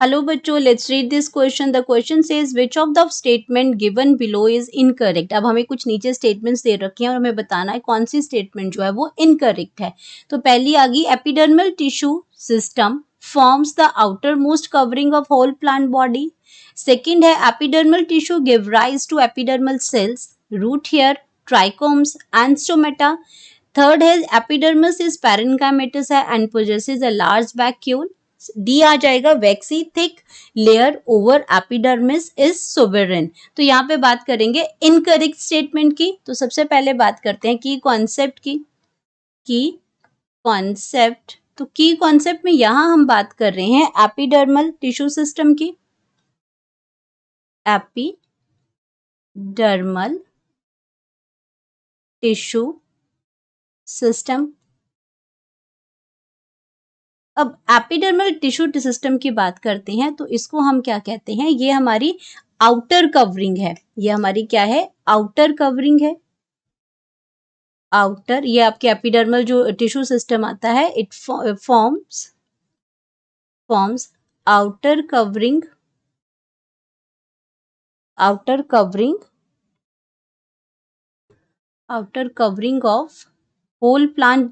Hello बच्चों, let's read this question. The question says which of the statement given below is incorrect. अब हमें कुछ नीचे statements दे रखे हैं और हमें बताना है कौन सी स्टेटमेंट जो है वो इनकरेक्ट है। तो पहली आ गई, epidermal tissue system forms the outer most covering of whole plant body. Second है, epidermal tissue give rise to epidermal cells, root hair, trichomes and stomata. Third है, एपिडर्मिस इज पैरेन्काइमेटस है and possesses a large vacuole. D आ जाएगा, waxy thick layer over epidermis is suberin. तो यहाँ पे बात करेंगे इनकरेक्ट स्टेटमेंट की। तो सबसे पहले बात करते हैं की कॉन्सेप्ट की। की कॉन्सेप्ट, तो की कॉन्सेप्ट में यहाँ हम बात कर रहे हैं एपिडर्मल टिश्यू सिस्टम की। Epidermal tissue system. अब एपिडर्मल टिश्यू सिस्टम की बात करते हैं तो इसको हम क्या कहते हैं, ये हमारी आउटर कवरिंग है। ये हमारी क्या है, आउटर कवरिंग है। आउटर, ये आपके एपिडर्मल जो टिश्यू सिस्टम आता है, it forms outer covering of whole plant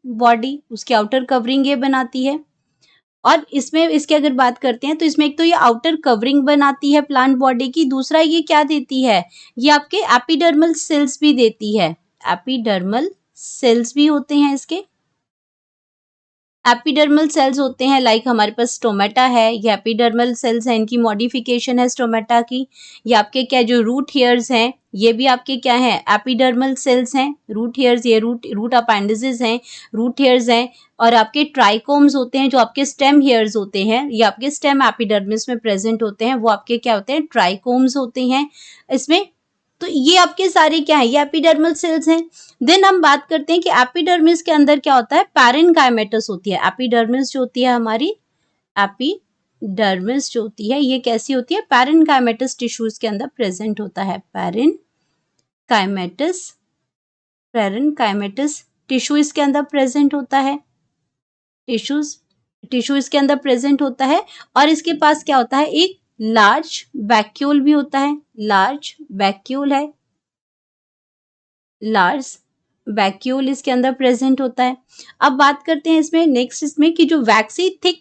body, उसकी आउटर कवरिंग ये बनाती है। और इसमें इसकी अगर बात करते हैं तो इसमें एक तो ये आउटर कवरिंग बनाती है प्लांट बॉडी की, दूसरा ये क्या देती है, ये आपके एपिडर्मल सेल्स भी देती है। एपिडर्मल सेल्स भी होते हैं इसके। एपिडर्मल सेल्स होते हैं लाइक हमारे पास स्टोमेटा है, ये एपिडर्मल सेल्स हैं, इनकी मॉडिफिकेशन है स्टोमेटा की। ये आपके क्या जो रूट हेयर्स हैं, ये भी आपके क्या है, एपिडर्मल सेल्स हैं। रूट हेयर्स, ये रूट अपेंडिसेस हैं, रूट हेयर्स हैं। और आपके ट्राइकोम्स होते हैं जो आपके स्टेम हेयर्स होते हैं, ये आपके स्टेम एपिडर्मिस में प्रेजेंट होते हैं, वो आपके क्या होते हैं, ट्राइकोम्स होते हैं इसमें। तो ये आपके सारे क्या है, ये एपिडर्मल सेल्स हैं। देन हम बात करते हैं कि एपिडर्मिस के अंदर क्या होता है, पैरेन्काइमेटस होती है। एपिडर्मिस जो होती है हमारी, एपिडर्मिस जो होती है ये कैसी होती है, पैरेन्काइमेटस टिश्यूज के अंदर प्रेजेंट होता है। पैरेन्काइमेटस टिश्यू इसके अंदर प्रेजेंट होता है। टिश्यू इसके अंदर प्रेजेंट होता है और इसके पास क्या होता है, एक लार्ज वैक्यूल भी होता है। लार्ज वैक्यूल इसके अंदर प्रेजेंट होता है। अब बात करते हैं इसमें नेक्स्ट, इसमें कि जो वैक्सी थिक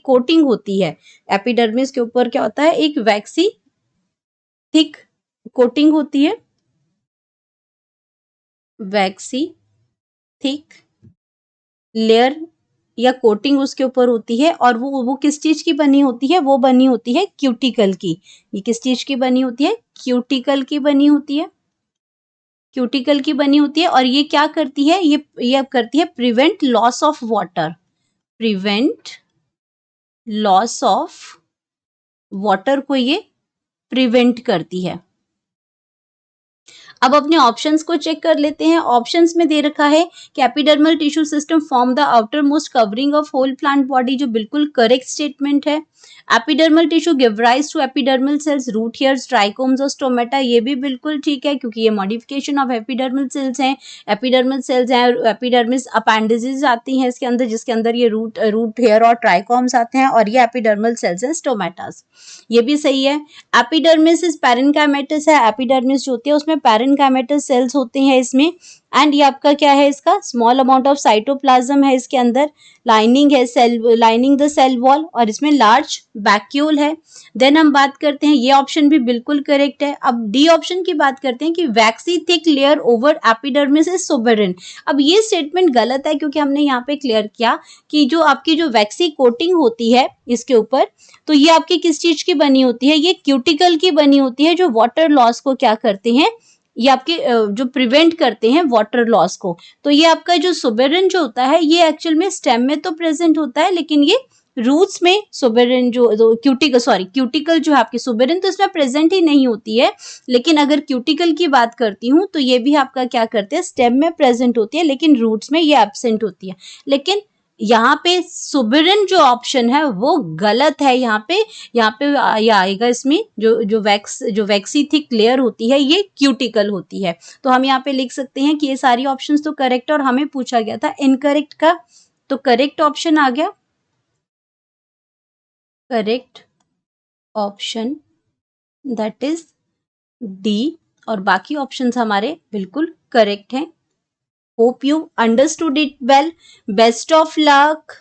कोटिंग होती है एपिडर्मिस के ऊपर, क्या होता है, एक वैक्सी थिक कोटिंग होती है। वैक्सी थिक लेयर या कोटिंग उसके ऊपर होती है और वो किस चीज की बनी होती है, वो बनी होती है क्यूटिकल की। ये किस चीज की बनी होती है, क्यूटिकल की बनी होती है। क्यूटिकल की बनी होती है और ये क्या करती है, ये करती है prevent loss of water. Prevent loss of water को ये प्रिवेंट करती है। अब अपने ऑप्शंस को चेक कर लेते हैं। ऑप्शंस में दे रखा है कि epidermal tissue system form the outer most covering of whole plant body, जो बिल्कुल करेक्ट स्टेटमेंट है। Epidermal tissue give rise to epidermal cells, root hairs, trichomes और स्टोमेटा, ये भी बिल्कुल ठीक है क्योंकि ये मॉडिफिकेशन ऑफ एपिडर्मल सेल्स हैं। एपिडर्मल सेल्स हैं, एपिडर्मिस अपेंडिसेस आती हैं इसके अंदर, जिसके अंदर ये रूट हेयर और ट्राइकोम्स आते हैं, और ये एपिडर्मल सेल्स हैं स्टोमेटास, ये भी सही है। एपिडर्मिस इज पैरेन्काइमेटस है, एपिडर्मिस जो होती है उसमें पैरेन्काइमेटस सेल्स होते हैं इसमें। एंड ये आपका क्या है, इसका स्मॉल अमाउंट ऑफ साइटोप्लाज्म है इसके अंदर, लाइनिंग है लाइनिंग द सेल वॉल, और इसमें लार्ज वैक्यूल है। देन हम बात करते हैं, ये ऑप्शन भी बिल्कुल करेक्ट है। अब डी ऑप्शन की बात करते हैं कि waxy thick layer over epidermis is suberin. अब ये स्टेटमेंट गलत है क्योंकि हमने यहाँ पे क्लियर किया कि जो आपकी जो वैक्सी कोटिंग होती है इसके ऊपर, तो ये आपकी किस चीज की बनी होती है, ये क्यूटिकल की बनी होती है, जो वाटर लॉस को क्या करते हैं, ये आपके जो प्रिवेंट करते हैं वाटर लॉस को। तो ये आपका जो सोबेरिन जो होता है ये एक्चुअल में स्टेम में तो प्रेजेंट होता है, लेकिन ये रूट्स में सोबेरिन जो क्यूटिकल जो है आपकी, सोबेरिन तो इसमें प्रेजेंट ही नहीं होती है, लेकिन अगर क्यूटिकल की बात करती हूँ तो ये भी आपका क्या करते हैं, स्टेम में प्रेजेंट होती है, लेकिन रूट्स में ये एब्सेंट होती है। लेकिन यहाँ पे सुबेरन जो ऑप्शन है वो गलत है। यहाँ पे ये आएगा इसमें जो वैक्सी थिक लेयर होती है ये क्यूटिकल होती है। तो हम यहाँ पे लिख सकते हैं कि ये सारी ऑप्शंस तो करेक्ट और हमें पूछा गया था इनकरेक्ट का, तो करेक्ट ऑप्शन आ गया, correct option that is D, और बाकी ऑप्शंस हमारे बिल्कुल करेक्ट हैं। Hope you understood it well. Best of luck.